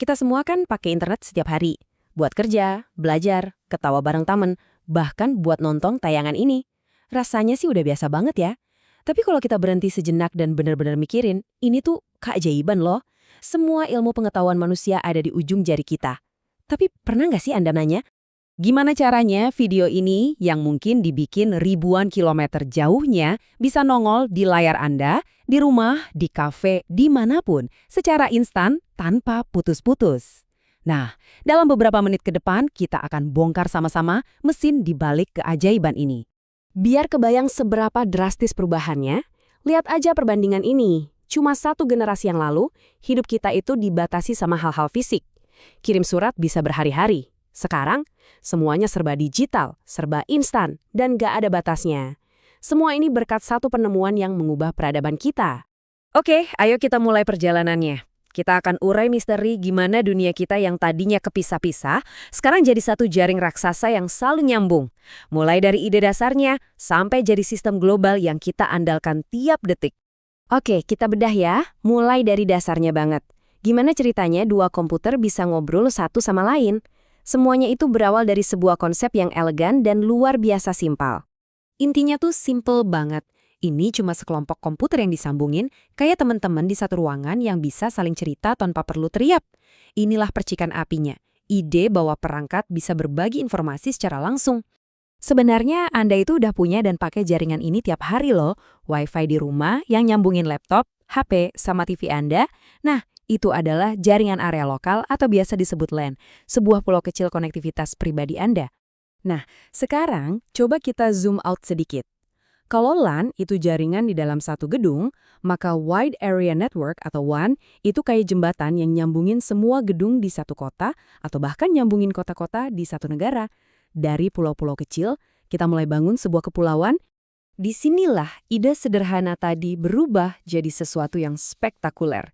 Kita semua kan pakai internet setiap hari. Buat kerja, belajar, ketawa bareng temen, bahkan buat nonton tayangan ini. Rasanya sih udah biasa banget ya. Tapi kalau kita berhenti sejenak dan benar-benar mikirin, ini tuh keajaiban loh. Semua ilmu pengetahuan manusia ada di ujung jari kita. Tapi pernah nggak sih Anda nanya, gimana caranya video ini yang mungkin dibikin ribuan kilometer jauhnya bisa nongol di layar Anda, di rumah, di kafe, dimanapun, secara instan tanpa putus-putus? Nah, dalam beberapa menit ke depan kita akan bongkar sama-sama mesin di balik keajaiban ini. Biar kebayang seberapa drastis perubahannya, lihat aja perbandingan ini. Cuma satu generasi yang lalu, hidup kita itu dibatasi sama hal-hal fisik. Kirim surat bisa berhari-hari. Sekarang, semuanya serba digital, serba instan, dan gak ada batasnya. Semua ini berkat satu penemuan yang mengubah peradaban kita. Oke, ayo kita mulai perjalanannya. Kita akan urai misteri gimana dunia kita yang tadinya kepisah-pisah, sekarang jadi satu jaring raksasa yang selalu nyambung. Mulai dari ide dasarnya, sampai jadi sistem global yang kita andalkan tiap detik. Oke, kita bedah ya, mulai dari dasarnya banget. Gimana ceritanya dua komputer bisa ngobrol satu sama lain? Semuanya itu berawal dari sebuah konsep yang elegan dan luar biasa simpel. Intinya tuh simple banget. Ini cuma sekelompok komputer yang disambungin, kayak teman-teman di satu ruangan yang bisa saling cerita tanpa perlu teriak. Inilah percikan apinya, ide bahwa perangkat bisa berbagi informasi secara langsung. Sebenarnya Anda itu udah punya dan pakai jaringan ini tiap hari loh, Wi-Fi di rumah yang nyambungin laptop, HP, sama TV Anda. Nah, itu adalah jaringan area lokal atau biasa disebut LAN, sebuah pulau kecil konektivitas pribadi Anda. Nah, sekarang coba kita zoom out sedikit. Kalau LAN itu jaringan di dalam satu gedung, maka Wide Area Network atau WAN itu kayak jembatan yang nyambungin semua gedung di satu kota atau bahkan nyambungin kota-kota di satu negara. Dari pulau-pulau kecil, kita mulai bangun sebuah kepulauan. Disinilah ide sederhana tadi berubah jadi sesuatu yang spektakuler.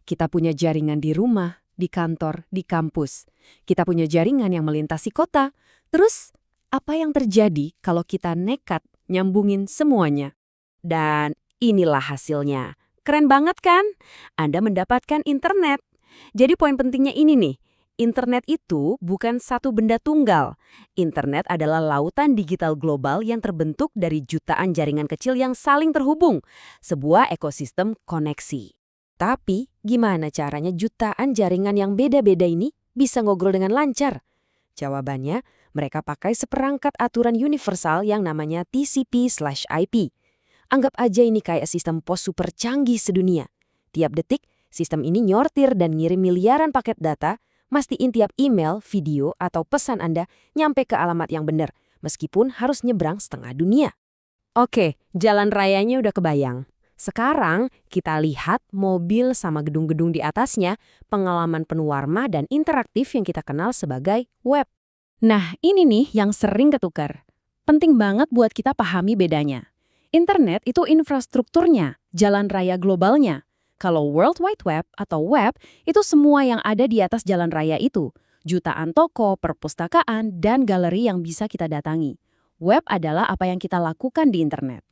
Kita punya jaringan di rumah, di kantor, di kampus. Kita punya jaringan yang melintasi kota. Terus, apa yang terjadi kalau kita nekat nyambungin semuanya? Dan inilah hasilnya. Keren banget kan? Anda mendapatkan internet. Jadi poin pentingnya ini nih. Internet itu bukan satu benda tunggal. Internet adalah lautan digital global yang terbentuk dari jutaan jaringan kecil yang saling terhubung. Sebuah ekosistem koneksi. Tapi, gimana caranya jutaan jaringan yang beda-beda ini bisa ngobrol dengan lancar? Jawabannya, mereka pakai seperangkat aturan universal yang namanya TCP/IP. Anggap aja ini kayak sistem pos super canggih sedunia. Tiap detik, sistem ini nyortir dan ngirim miliaran paket data, mastiin tiap email, video, atau pesan Anda nyampe ke alamat yang benar, meskipun harus nyebrang setengah dunia. Oke, jalan rayanya udah kebayang. Sekarang kita lihat mobil sama gedung-gedung di atasnya, pengalaman penuh warna dan interaktif yang kita kenal sebagai web. Nah, ini nih yang sering ketukar. Penting banget buat kita pahami bedanya. Internet itu infrastrukturnya, jalan raya globalnya. Kalau World Wide Web atau web, itu semua yang ada di atas jalan raya itu. Jutaan toko, perpustakaan, dan galeri yang bisa kita datangi. Web adalah apa yang kita lakukan di internet.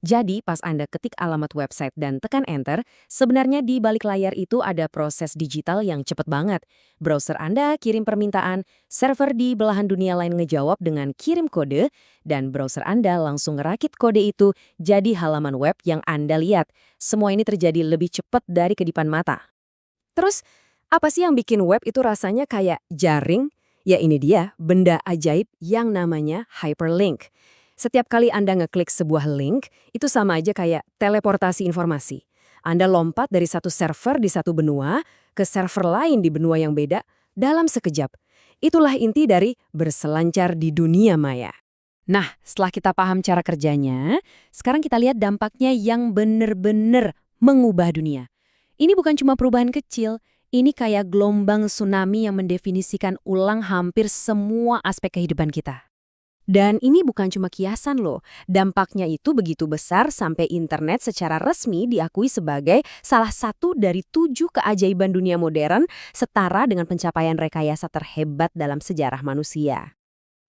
Jadi, pas Anda ketik alamat website dan tekan enter, sebenarnya di balik layar itu ada proses digital yang cepat banget. Browser Anda kirim permintaan, server di belahan dunia lain ngejawab dengan kirim kode, dan browser Anda langsung ngerakit kode itu jadi halaman web yang Anda lihat. Semua ini terjadi lebih cepat dari kedipan mata. Terus, apa sih yang bikin web itu rasanya kayak jaring? Ya ini dia, benda ajaib yang namanya hyperlink. Setiap kali Anda ngeklik sebuah link, itu sama aja kayak teleportasi informasi. Anda lompat dari satu server di satu benua ke server lain di benua yang beda dalam sekejap. Itulah inti dari berselancar di dunia maya. Nah, setelah kita paham cara kerjanya, sekarang kita lihat dampaknya yang benar-benar mengubah dunia. Ini bukan cuma perubahan kecil, ini kayak gelombang tsunami yang mendefinisikan ulang hampir semua aspek kehidupan kita. Dan ini bukan cuma kiasan loh, dampaknya itu begitu besar sampai internet secara resmi diakui sebagai salah satu dari 7 keajaiban dunia modern setara dengan pencapaian rekayasa terhebat dalam sejarah manusia.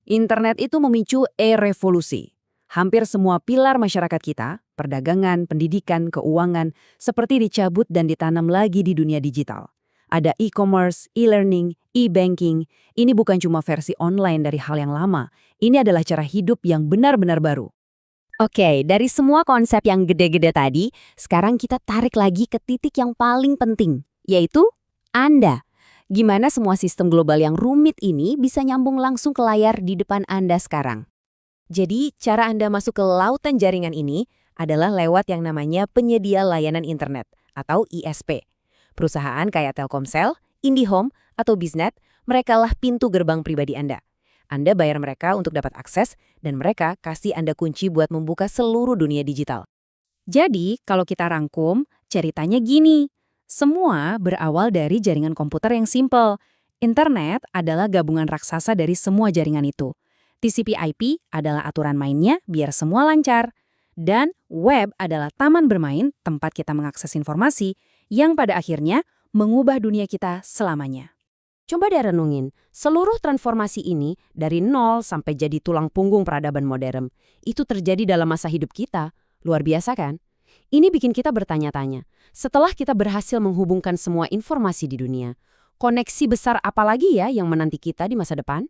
Internet itu memicu revolusi. Hampir semua pilar masyarakat kita, perdagangan, pendidikan, keuangan, seperti dicabut dan ditanam lagi di dunia digital. Ada e-commerce, e-learning, e-banking. Ini bukan cuma versi online dari hal yang lama. Ini adalah cara hidup yang benar-benar baru. Oke, dari semua konsep yang gede-gede tadi, sekarang kita tarik lagi ke titik yang paling penting, yaitu Anda. Gimana semua sistem global yang rumit ini bisa nyambung langsung ke layar di depan Anda sekarang? Jadi, cara Anda masuk ke lautan jaringan ini adalah lewat yang namanya penyedia layanan internet atau ISP. Perusahaan kayak Telkomsel, IndiHome, atau Biznet, merekalah pintu gerbang pribadi Anda. Anda bayar mereka untuk dapat akses, dan mereka kasih Anda kunci buat membuka seluruh dunia digital. Jadi, kalau kita rangkum, ceritanya gini. Semua berawal dari jaringan komputer yang simpel. Internet adalah gabungan raksasa dari semua jaringan itu. TCP/IP adalah aturan mainnya biar semua lancar. Dan web adalah taman bermain tempat kita mengakses informasi yang pada akhirnya mengubah dunia kita selamanya. Coba deh renungin, seluruh transformasi ini dari nol sampai jadi tulang punggung peradaban modern, itu terjadi dalam masa hidup kita. Luar biasa kan? Ini bikin kita bertanya-tanya, setelah kita berhasil menghubungkan semua informasi di dunia, koneksi besar apa lagi ya yang menanti kita di masa depan?